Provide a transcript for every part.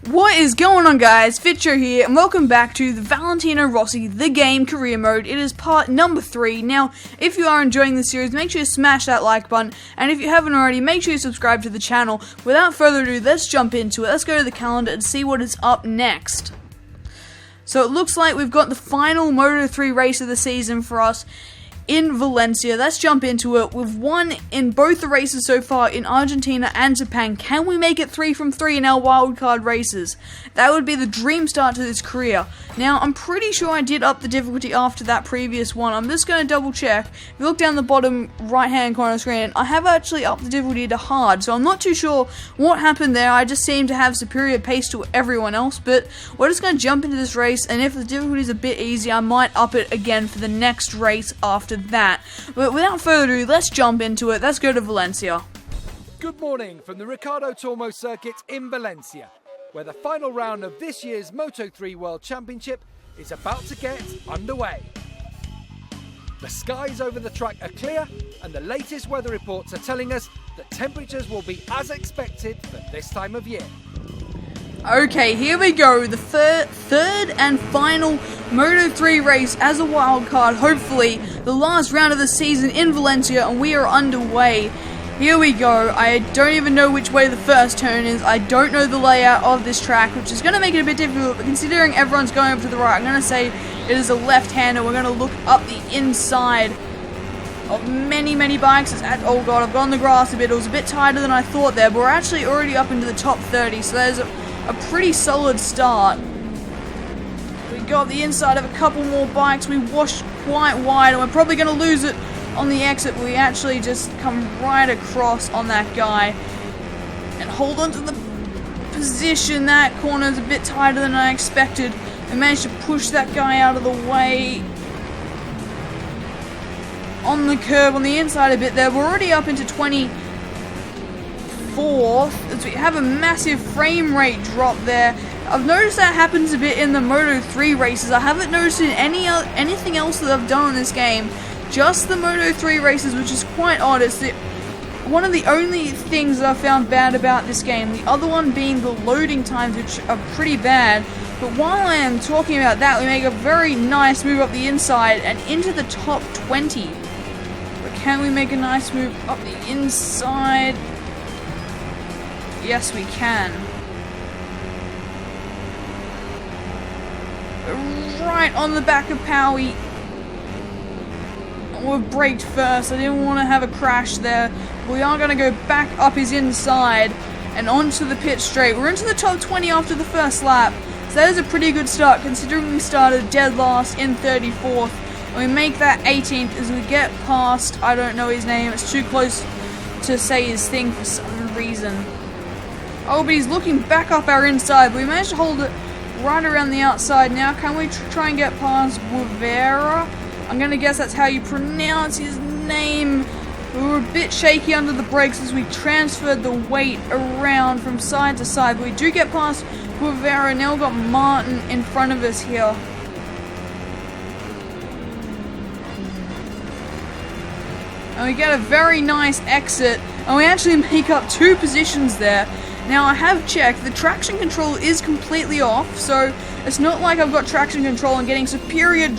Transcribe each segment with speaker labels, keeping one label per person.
Speaker 1: What is going on, guys? Fitcho here, and welcome back to the Valentino Rossi the Game career mode. It is part number 3. Now, if you are enjoying this series, make sure you smash that like button, and if you haven't already, make sure you subscribe to the channel. Without further ado, let's jump into it. Let's go to the calendar and see what is up next. So it looks like we've got the final Moto3 race of the season for us in Valencia. Let's jump into it. We've won in both the races so far in Argentina and Japan. Can we make it 3 from 3 in our wildcard races? That would be the dream start to this career. Now, I'm pretty sure I did up the difficulty after that previous one. I'm just going to double check. If you look down the bottom right hand corner of the screen, I have actually upped the difficulty to hard, so I'm not too sure what happened there. I just seem to have superior pace to everyone else, but we're just going to jump into this race, and if the difficulty is a bit easy, I might up it again for the next race after that. But without further ado, let's jump into it. Let's go to Valencia.
Speaker 2: Good morning from the Ricardo Tormo circuit in Valencia, where the final round of this year's Moto3 World Championship is about to get underway. The skies over the track are clear, and the latest weather reports are telling us that temperatures will be as expected for this time of year.
Speaker 1: Okay, here we go, the third and final Moto3 race as a wildcard, hopefully the last round of the season in Valencia, and we are underway. Here we go. I don't even know which way the first turn is. I don't know the layout of this track, which is going to make it a bit difficult, but considering everyone's going over to the right, I'm going to say it is a left-hander. We're going to look up the inside of many bikes. Oh god, I've gone the grass a bit. It was a bit tighter than I thought there, but we're actually already up into the top 30, so there's a pretty solid start. We got the inside of a couple more bikes. We washed quite wide, and we're probably going to lose it on the exit, but we actually just come right across on that guy and hold on to the position. That corner is a bit tighter than I expected. I managed to push that guy out of the way on the curb on the inside a bit there. We're already up into 24th as we have a massive frame rate drop there. I've noticed that happens a bit in the Moto3 races. I haven't noticed in anything else that I've done in this game. Just the Moto3 races, which is quite odd. It's one of the only things that I've found bad about this game. The other one being the loading times, which are pretty bad. But while I am talking about that, we make a very nice move up the inside and into the top 20. But can we make a nice move up the inside? Yes, we can. Right on the back of Powie. We've braked first. I didn't want to have a crash there. We are going to go back up his inside and onto the pit straight. We're into the top 20 after the first lap. So that is a pretty good start considering we started dead last in 34th. And we make that 18th as we get past, I don't know his name. It's too close to say his thing for some reason. Oh, but he's looking back up our inside. But we managed to hold it right around the outside. Now can we try and get past Guevara? I'm going to guess that's how you pronounce his name. We were a bit shaky under the brakes as we transferred the weight around from side to side. But we do get past Guevara. Now we've got Martin in front of us here. And we get a very nice exit. And we actually make up 2 positions there. Now I have checked, the traction control is completely off. So it's not like I've got traction control and getting superior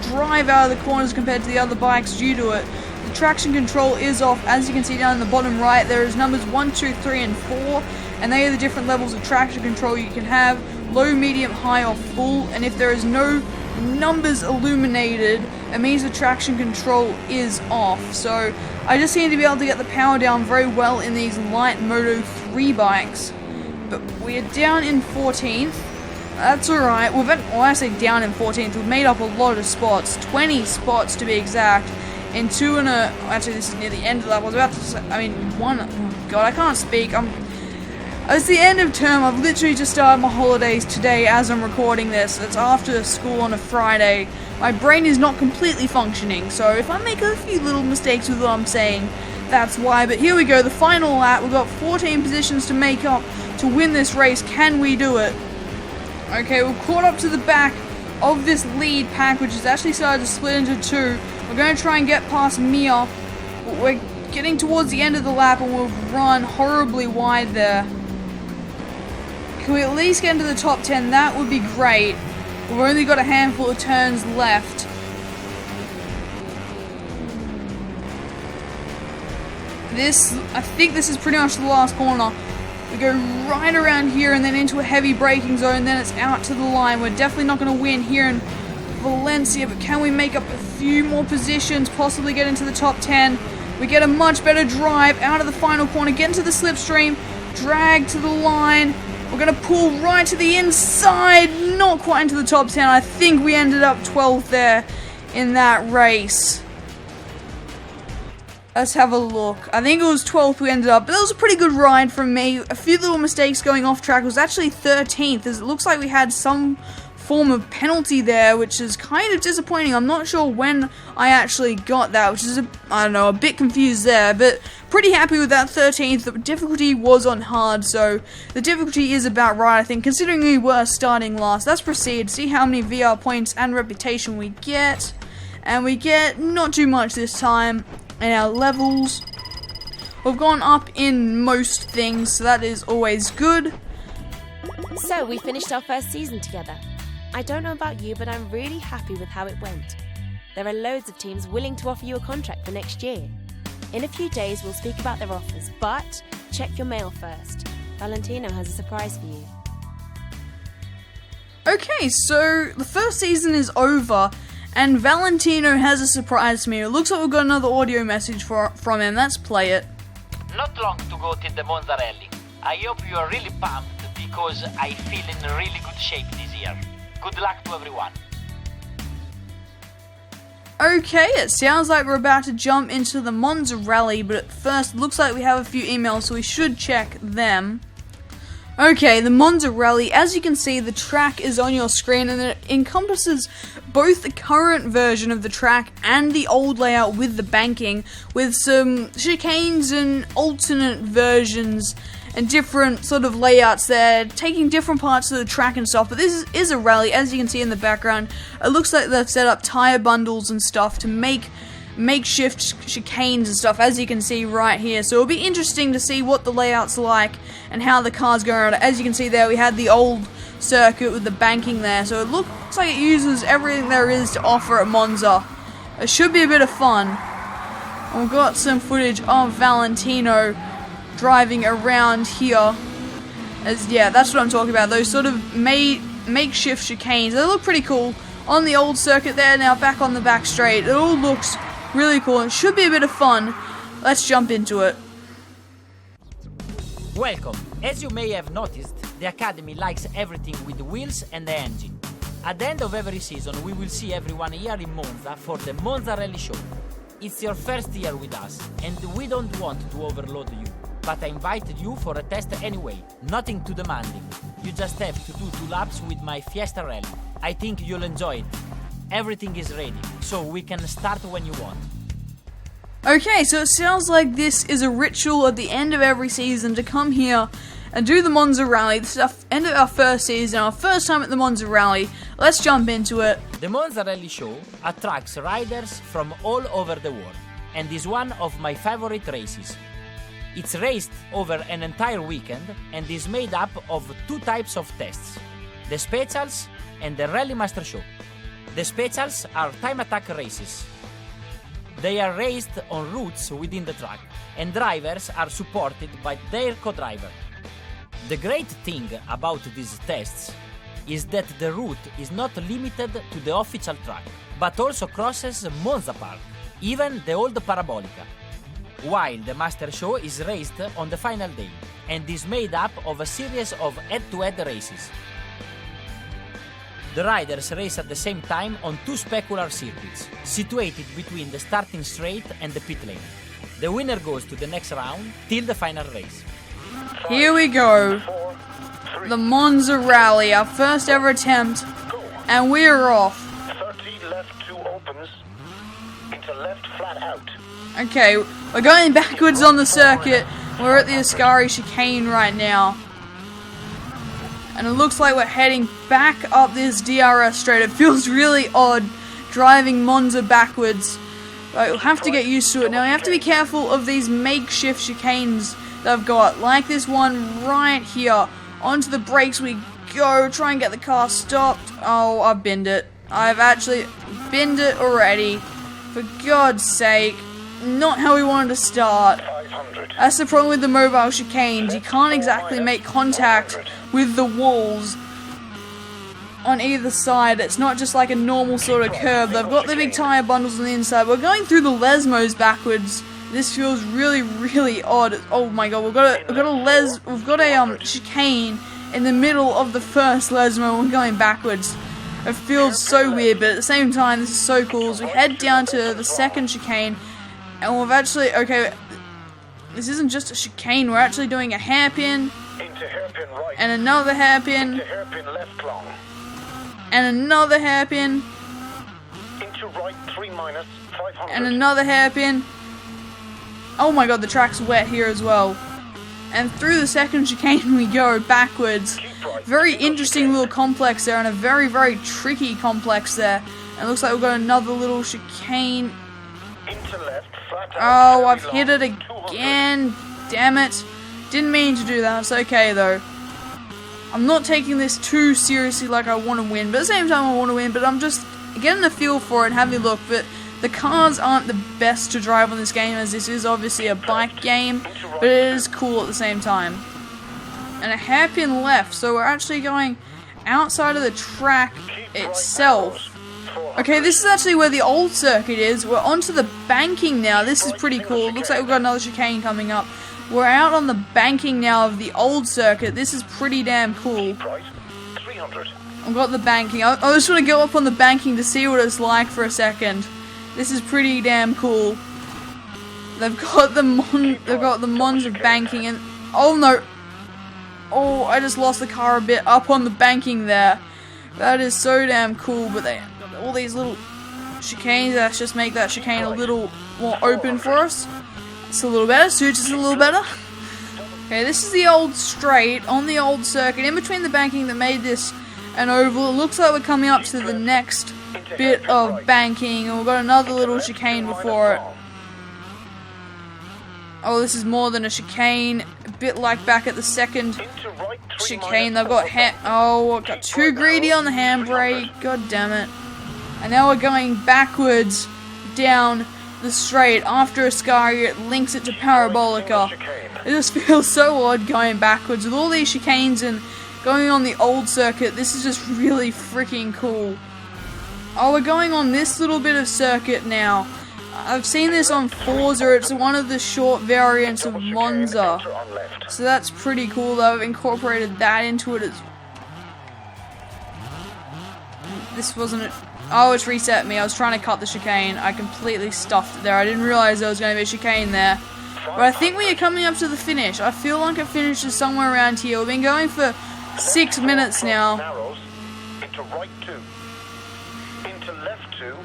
Speaker 1: drive out of the corners compared to the other bikes due to it. The traction control is off. As you can see down in the bottom right, there is numbers 1, 2, 3, and 4, and they are the different levels of traction control you can have: low, medium, high, or full. And if there is no numbers illuminated, it means the traction control is off. So I just seem to be able to get the power down very well in these light Moto3 bikes. But we are down in 14th. That's alright. When I say down in 14th, we've made up a lot of spots. 20 spots to be exact. In 2 and a... Actually, this is near the end of that. I was about to say... I mean, 1... Oh god, I can't speak. It's the end of term. I've literally just started my holidays today as I'm recording this. It's after school on a Friday. My brain is not completely functioning. So if I make a few little mistakes with what I'm saying, that's why. But here we go. The final lap. We've got 14 positions to make up to win this race. Can we do it? Okay, we're caught up to the back of this lead pack, which has actually started to split into 2. We're going to try and get past Mia. We're getting towards the end of the lap and we've run horribly wide there. Can we at least get into the top 10? That would be great. We've only got a handful of turns left. I think this is pretty much the last corner. We go right around here and then into a heavy braking zone, then it's out to the line. We're definitely not going to win here in Valencia, but can we make up a few more positions, possibly get into the top 10? We get a much better drive out of the final corner, get into the slipstream, drag to the line. We're going to pull right to the inside, not quite into the top 10. I think we ended up 12th there in that race. Let's have a look. I think it was 12th we ended up, but that was a pretty good ride from me. A few little mistakes going off track. It was actually 13th, as it looks like we had some form of penalty there, which is kind of disappointing. I'm not sure when I actually got that, which is, I don't know, a bit confused there, but pretty happy with that 13th. The difficulty was on hard, so the difficulty is about right, I think, considering we were starting last. Let's proceed, see how many VR points and reputation we get, and we get not too much this time. And our levels, we've gone up in most things, so that is always good.
Speaker 3: So we finished our first season together. I don't know about you, but I'm really happy with how it went. There are loads of teams willing to offer you a contract for next year. In a few days we'll speak about their offers, but check your mail first. Valentino has a surprise for you.
Speaker 1: Okay, so the first season is over. And Valentino has a surprise for me. It looks like we've got another audio message from him. Let's play it.
Speaker 4: Not long to go till the Monza Rally. I hope you are really pumped because I feel in really good shape this year. Good luck to everyone.
Speaker 1: Okay, it sounds like we're about to jump into the Monza Rally, but at first it looks like we have a few emails, so we should check them. Okay, the Monza Rally, as you can see, the track is on your screen and it encompasses both the current version of the track and the old layout with the banking, with some chicanes and alternate versions and different sort of layouts there, taking different parts of the track and stuff. But this is a rally, as you can see in the background. It looks like they've set up tire bundles and stuff to make makeshift chicanes and stuff, as you can see right here. So it'll be interesting to see what the layout's like and how the cars go around it. As you can see there, we had the old circuit with the banking there, so it looks like it uses everything there is to offer at Monza. It should be a bit of fun. And we've got some footage of Valentino driving around here. Yeah, that's what I'm talking about. Those sort of makeshift chicanes. They look pretty cool on the old circuit there, now back on the back straight. It all looks really cool. It should be a bit of fun. Let's jump into it.
Speaker 4: Welcome. As you may have noticed, the Academy likes everything with the wheels and the engine. At the end of every season, we will see everyone here in Monza for the Monza Rally show. It's your first year with us, and we don't want to overload you. But I invited you for a test anyway. Nothing too demanding. You just have to do 2 laps with my Fiesta Rally. I think you'll enjoy it. Everything is ready, so we can start when you want.
Speaker 1: Okay, so it sounds like this is a ritual at the end of every season to come here and do the Monza Rally. This is our end of our first season, our first time at the Monza Rally. Let's jump into it.
Speaker 4: The Monza Rally show attracts riders from all over the world and is one of my favorite races. It's raced over an entire weekend and is made up of 2 types of tests, the specials and the Rally Master Show. The specials are time attack races. They are raced on routes within the track, and drivers are supported by their co-driver. The great thing about these tests is that the route is not limited to the official track, but also crosses Monza Park, even the old Parabolica, while the Master Show is raced on the final day, and is made up of a series of head-to-head races. The riders race at the same time on 2 specular circuits, situated between the starting straight and the pit lane. The winner goes to the next round till the final race.
Speaker 1: Here we go. The Monza Rally, our first ever attempt, and we're off.
Speaker 5: 30 left 2 opens, into left flat out.
Speaker 1: Okay, we're going backwards on the circuit. We're at the Ascari chicane right now. And it looks like we're heading back up this DRS straight. It feels really odd driving Monza backwards. But we'll have to get used to it. Now we have to be careful of these makeshift chicanes that I've got. Like this one right here Onto the brakes we go. Try and get the car stopped. Oh, I've binned it. I've actually binned it already. For God's sake. Not how we wanted to start.
Speaker 5: 500.
Speaker 1: That's the problem with the mobile chicanes. You can't exactly make contact with the walls on either side. It's not just like a normal sort of curve. They've got the big tyre bundles on the inside. We're going through the Lesmos backwards. This feels really, really odd. Oh my god, we've got a chicane in the middle of the first Lesmo. We're going backwards. It feels so weird, but at the same time, this is so cool. As we head down to the second chicane, and we've actually, okay, this isn't just a chicane. We're actually doing a hairpin,
Speaker 5: Into hairpin right.
Speaker 1: and another hairpin,
Speaker 5: Into hairpin left long.
Speaker 1: and another hairpin,
Speaker 5: Into right 3 minus 500.
Speaker 1: and another hairpin. Oh my god, the track's wet here as well. And through the second chicane we go backwards. Very interesting little complex there, and a very, very tricky complex there. And it looks like we've got another little chicane.
Speaker 5: Into left flat out.
Speaker 1: Oh,
Speaker 5: very
Speaker 1: I've
Speaker 5: long,
Speaker 1: hit it
Speaker 5: 200.
Speaker 1: again. Damn it. Didn't mean to do that. It's okay though. I'm not taking this too seriously like I want to win, but at the same time I want to win, but I'm just getting a feel for it and having a look. But the cars aren't the best to drive on this game, as this is obviously a bike game, but it is cool at the same time. And a hairpin left, so we're actually going outside of the track itself. Okay, this is actually where the old circuit is. We're onto the banking now. This is pretty cool. Looks like we've got another chicane coming up. We're out on the banking now of the old circuit. This is pretty damn cool.
Speaker 5: Right 300.
Speaker 1: I've got the banking. I just want to go up on the banking to see what it's like for a second. This is pretty damn cool. They've got the Monza banking, and oh no. Oh, I just lost the car a bit up on the banking there. That is so damn cool, but they got all these little chicanes. Let's just make that chicane a little more open for us. It's a little better, suits us a little better. Okay, this is the old straight on the old circuit. In between the banking that made this an oval, it looks like we're coming up to the next bit of banking, and we've got another little chicane before it. Oh, this is more than a chicane. A bit like back at the second
Speaker 5: Into right 3
Speaker 1: chicane.
Speaker 5: minus
Speaker 1: They've got got too greedy on the handbrake. God damn it. And now we're going backwards down the straight. After Ascari, it links it to Parabolica. It just feels so odd going backwards with all these chicanes and going on the old circuit. This is just really freaking cool. Oh, we're going on this little bit of circuit now. I've seen this on Forza. It's one of the short variants of Monza. So that's pretty cool though. I've incorporated that into it. This wasn't it. Oh, it's reset me. I was trying to cut the chicane. I completely stuffed it there. I didn't realize there was going to be a chicane there. But I think we are coming up to the finish. I feel like it finishes somewhere around here. We've been going for 6 minutes now.
Speaker 5: Narrows. Into right 2. Into left 2.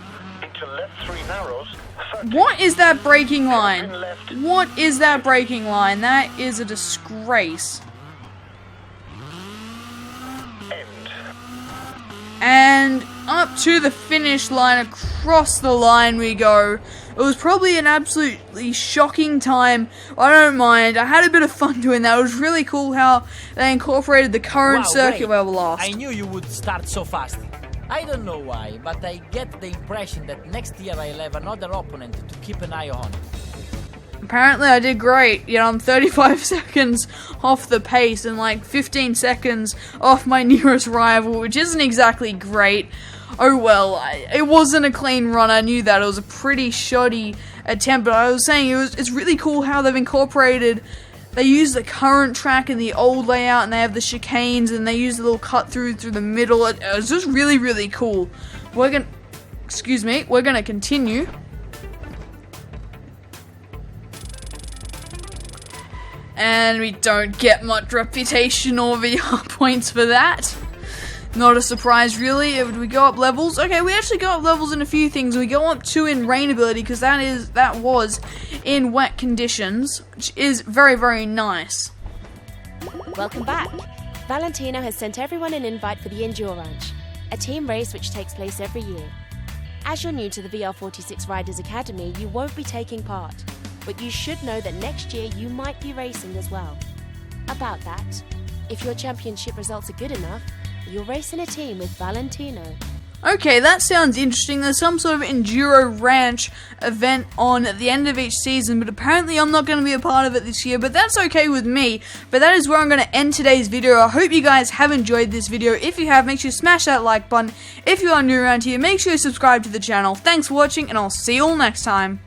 Speaker 5: Into left 3 narrows. 30.
Speaker 1: What is that braking line? What is that braking line? That is a disgrace.
Speaker 5: End.
Speaker 1: And up to the finish line, across the line we go. It was probably an absolutely shocking time. I don't mind. I had a bit of fun doing that. It was really cool how they incorporated the current circuit
Speaker 4: great.
Speaker 1: where we lost.
Speaker 4: I knew you would start so fast. I don't know why, but I get the impression that next year I'll have another opponent to keep an eye on.
Speaker 1: Apparently I did great. You know, I'm 35 seconds off the pace and like 15 seconds off my nearest rival, which isn't exactly great. Oh well, it wasn't a clean run, I knew that. It was a pretty shoddy attempt, but I was saying it's really cool how they've incorporated. They use the current track and the old layout, and they have the chicanes, and they use the little cut through the middle. It was just really, really cool. We're gonna continue. And we don't get much reputation or VR points for that. Not a surprise, really. We go up levels. Okay, we actually go up levels in a few things. We go up 2 in rain ability, because that was in wet conditions, which is very, very nice.
Speaker 3: Welcome back. Valentino has sent everyone an invite for the Endurance, a team race which takes place every year. As you're new to the VR46 Riders Academy, you won't be taking part, but you should know that next year you might be racing as well. About that, If your championship results are good enough, you'll race in a team with Valentino.
Speaker 1: Okay, that sounds interesting. There's some sort of Enduro Ranch event on at the end of each season, but apparently I'm not going to be a part of it this year, but that's okay with me. But that is where I'm going to end today's video. I hope you guys have enjoyed this video. If you have, make sure to smash that like button. If you are new around here, make sure to subscribe to the channel. Thanks for watching, and I'll see you all next time.